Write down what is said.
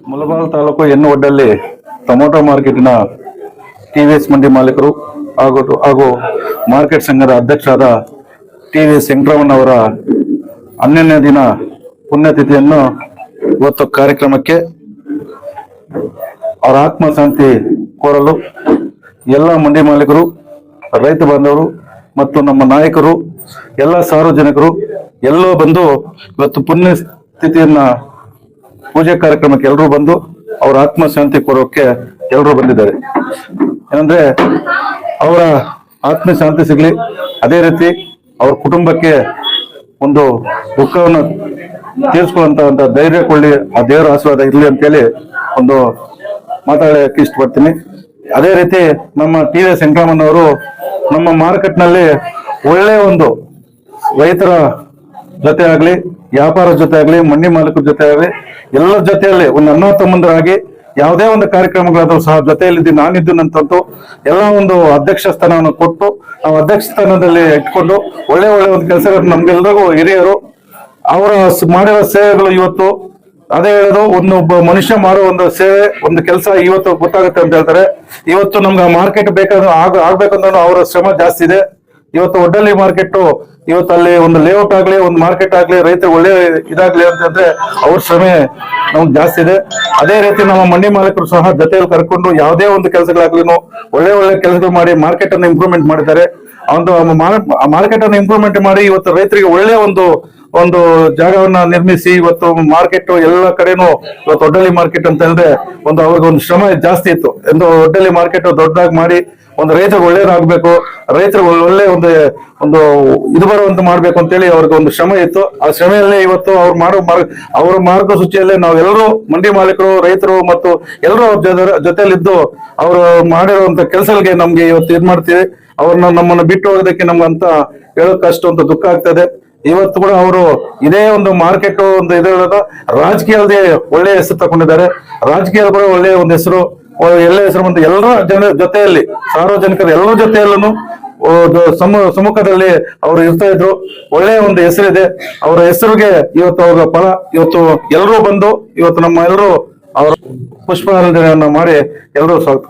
Mulbagal taluk ಎನ್ನುವಡ್ಡಲ್ಲಿ tomato ಮಾರ್ಕೆಟಿನ TVS ಮಂಡಿ ಮಾಲೀಕರು ಹಾಗೂ ಮಾರ್ಕೆಟ್ ಸಂಘದ ಅಧ್ಯಕ್ಷರಾದ ಟಿವಿಎಸ್ ವೆಂಕಟರಮಣವರ 12ನೇ ದಿನ ಪುಣ್ಯತಿಥಿಯನ್ನು ಇವತ್ತು ಕಾರ್ಯಕ್ರಮಕ್ಕೆ ಅವರ ಆತ್ಮಶಾಂತಿ ಕೋರಲು ಎಲ್ಲ ಮಂಡಿ ಮಾಲೀಕರು, ರೈತ ಬಾಂಧವರು ಮತ್ತು ನಮ್ಮ ನಾಯಕರು, ಎಲ್ಲ ಸಾರ್ವಜನಿಕರು ಎಲ್ಲೋ ಬಂದು ಇವತ್ತು ಪುಣ್ಯತಿಥಿಯನ್ನ ಪೂಜೆ ಕಾರ್ಯಕ್ರಮಕ್ಕೆ ಎಲ್ಲರೂ ಬಂದು ಅವರ ಆತ್ಮಶಾಂತಿ ಕೋರೋಕೆ ಎಲ್ಲರೂ ಬಂದಿದ್ದಾರೆ. ಏನಂದ್ರೆ ಅವರ ಆತ್ಮಶಾಂತಿ ಸಿಗ್ಲಿ, ಅದೇ ರೀತಿ ಅವ್ರ ಕುಟುಂಬಕ್ಕೆ ಒಂದು ದುಃಖವನ್ನು ತೀರಿಸ್ಕೊಳ್ಳುವಂತ ಧೈರ್ಯ ಕೊಳ್ಳಿ, ಆ ದೇವರ ಆಶೀರ್ವಾದ ಇರ್ಲಿ ಅಂತೇಳಿ ಒಂದು ಮಾತಾಡಕ್ಕೆ ಇಷ್ಟಪಡ್ತೀನಿ. ಅದೇ ರೀತಿ ನಮ್ಮ ಟಿವಿಎಸ್ ವೆಂಕಟರಮಣವರು ನಮ್ಮ ಮಾರ್ಕೆಟ್ನಲ್ಲಿ ಒಳ್ಳೆ ಒಂದು ರೈತರ ಜೊತೆ ಆಗ್ಲಿ, ವ್ಯಾಪಾರದ ಜೊತೆ ಆಗ್ಲಿ, ಮಂಡಿ ಮಾಲೀಕರ ಜೊತೆ ಆಗ್ಲಿ, ಎಲ್ಲರ ಜೊತೆಯಲ್ಲಿ ಒಂದು ಅಣ್ಣ ತಮ್ಮಂದರಾಗಿ ಯಾವುದೇ ಒಂದು ಕಾರ್ಯಕ್ರಮಗಳಾದ್ರೂ ಸಹ ಜೊತೆಯಲ್ಲಿದ್ದು ನಾನಿದ್ದು ಎಲ್ಲ ಒಂದು ಅಧ್ಯಕ್ಷ ಸ್ಥಾನವನ್ನು ಕೊಟ್ಟು ನಾವು ಅಧ್ಯಕ್ಷ ಸ್ಥಾನದಲ್ಲಿ ಇಟ್ಕೊಂಡು ಒಳ್ಳೆ ಒಂದು ಕೆಲಸಗಳನ್ನು ನಮ್ಗೆಲ್ಲರಿಗೂ ಹಿರಿಯರು ಅವರ ಮಾಡಿರೋ ಸೇವೆಗಳು ಇವತ್ತು ಅದೇ ಹೇಳೋದು, ಒಬ್ಬ ಮನುಷ್ಯ ಮಾಡೋ ಒಂದು ಸೇವೆ, ಒಂದು ಕೆಲಸ ಇವತ್ತು ಗೊತ್ತಾಗುತ್ತೆ ಅಂತ ಹೇಳ್ತಾರೆ. ಇವತ್ತು ನಮ್ಗೆ ಮಾರ್ಕೆಟ್ ಆಗ್ಬೇಕಂದ್ರೆ ಅವರ ಶ್ರಮ ಜಾಸ್ತಿ ಇದೆ. ಇವತ್ತು ಒಡ್ಡಲ್ಲಿ ಮಾರ್ಕೆಟ್ ಇವತ್ತು ಅಲ್ಲಿ ಒಂದು ಲೇಔಟ್ ಆಗ್ಲಿ, ಒಂದು ಮಾರ್ಕೆಟ್ ಆಗ್ಲಿ, ರೈತರು ಒಳ್ಳೆ ಇದಾಗ್ಲಿ ಅಂತಂದ್ರೆ ಅವ್ರ ಶ್ರಮೆ ನಮ್ಗೆ ಜಾಸ್ತಿ ಇದೆ. ಅದೇ ರೀತಿ ನಮ್ಮ ಮಂಡಿ ಮಾಲೀಕರು ಸಹ ಜೊತೆಯಲ್ಲಿ ಕರ್ಕೊಂಡು ಯಾವುದೇ ಒಂದು ಕೆಲಸಗಳಾಗ್ಲಿ ಒಳ್ಳೆ ಕೆಲಸಗಳು ಮಾಡಿ ಮಾರ್ಕೆಟ್ ಅನ್ನು ಇಂಪ್ರೂವ್ಮೆಂಟ್ ಮಾಡಿದ್ದಾರೆ. ಒಂದು ಮಾರ್ಕೆಟ್ ಅನ್ನು ಇಂಪ್ರೂವ್ಮೆಂಟ್ ಮಾಡಿ ಇವತ್ತು ರೈತರಿಗೆ ಒಳ್ಳೆ ಒಂದು ಜಾಗವನ್ನ ನಿರ್ಮಿಸಿ ಇವತ್ತು ಮಾರ್ಕೆಟ್ ಎಲ್ಲ ಕಡೆನೂ ಇವತ್ತು ಒಡ್ಡಲ್ಲಿ ಮಾರ್ಕೆಟ್ ಅಂತ ಹೇಳಿದ್ರೆ ಅವ್ರಿಗೆ ಒಂದು ಶ್ರಮ ಜಾಸ್ತಿ ಇತ್ತು. ಎಂದು ಒಡ್ಡಲ್ಲಿ ಮಾರ್ಕೆಟ್ ದೊಡ್ಡದಾಗಿ ಮಾಡಿ ಒಂದು ರೈತರಿಗೆ ಒಳ್ಳೇದಾಗಬೇಕು, ರೈತರಿಗೆ ಒಳ್ಳೆ ಒಂದು ಇದು ಬರುವಂತ ಮಾಡ್ಬೇಕು ಅಂತೇಳಿ ಅವ್ರಿಗೆ ಒಂದು ಶ್ರಮ ಇತ್ತು. ಆ ಶ್ರಮೆಯಲ್ಲೇ ಇವತ್ತು ಅವ್ರ ಮಾರ್ಗಸೂಚಿಯಲ್ಲೇ ನಾವೆಲ್ಲರೂ ಮಂಡಿ ಮಾಲೀಕರು, ರೈತರು ಮತ್ತು ಎಲ್ಲರೂ ಅವ್ರ ಜೊತೆಲಿದ್ದು ಅವರು ಮಾಡಿರುವಂತ ಕೆಲಸಗಳಿಗೆ ನಮ್ಗೆ ಇವತ್ತು ಇದ್ ಮಾಡ್ತೀವಿ. ನಮ್ಮನ್ನು ಬಿಟ್ಟು ಹೋಗೋದಕ್ಕೆ ನಮ್ಗಂತ ಹೇಳೋಕೆ ಅಷ್ಟೊಂದು ದುಃಖ ಆಗ್ತದೆ. ಇವತ್ತು ಕೂಡ ಅವರು ಇದೇ ಒಂದು ಮಾರ್ಕೆಟ್ ಒಂದು ಇದರದ ರಾಜಕೀಯದಲ್ಲಿ ಒಳ್ಳೆ ಹೆಸರು ತಗೊಂಡಿದ್ದಾರೆ. ರಾಜಕೀಯದಲ್ಲಿ ಕೂಡ ಒಳ್ಳೆಯ ಒಂದು ಹೆಸರು, ಎಲ್ಲ ಹೆಸರು ಬಂದು ಎಲ್ಲರ ಜೊತೆಯಲ್ಲಿ, ಸಾರ್ವಜನಿಕರ ಎಲ್ಲರ ಜೊತೆಯಲ್ಲೂ ಸಮ್ಮುಖದಲ್ಲಿ ಅವರು ಇರ್ತಾ ಇದ್ರು. ಒಳ್ಳೆಯ ಒಂದು ಹೆಸರಿದೆ ಅವರ ಹೆಸರಿಗೆ. ಇವತ್ತು ಅವರ ಫಲ ಇವತ್ತು ಎಲ್ಲರೂ ಬಂದು ಇವತ್ತು ನಮ್ಮ ಎಲ್ಲರೂ ಅವರ ಪುಷ್ಪಾಂಜಲಿಯನ್ನು ಮಾಡಿ ಎಲ್ಲರೂ ಸ್ವಾಗತ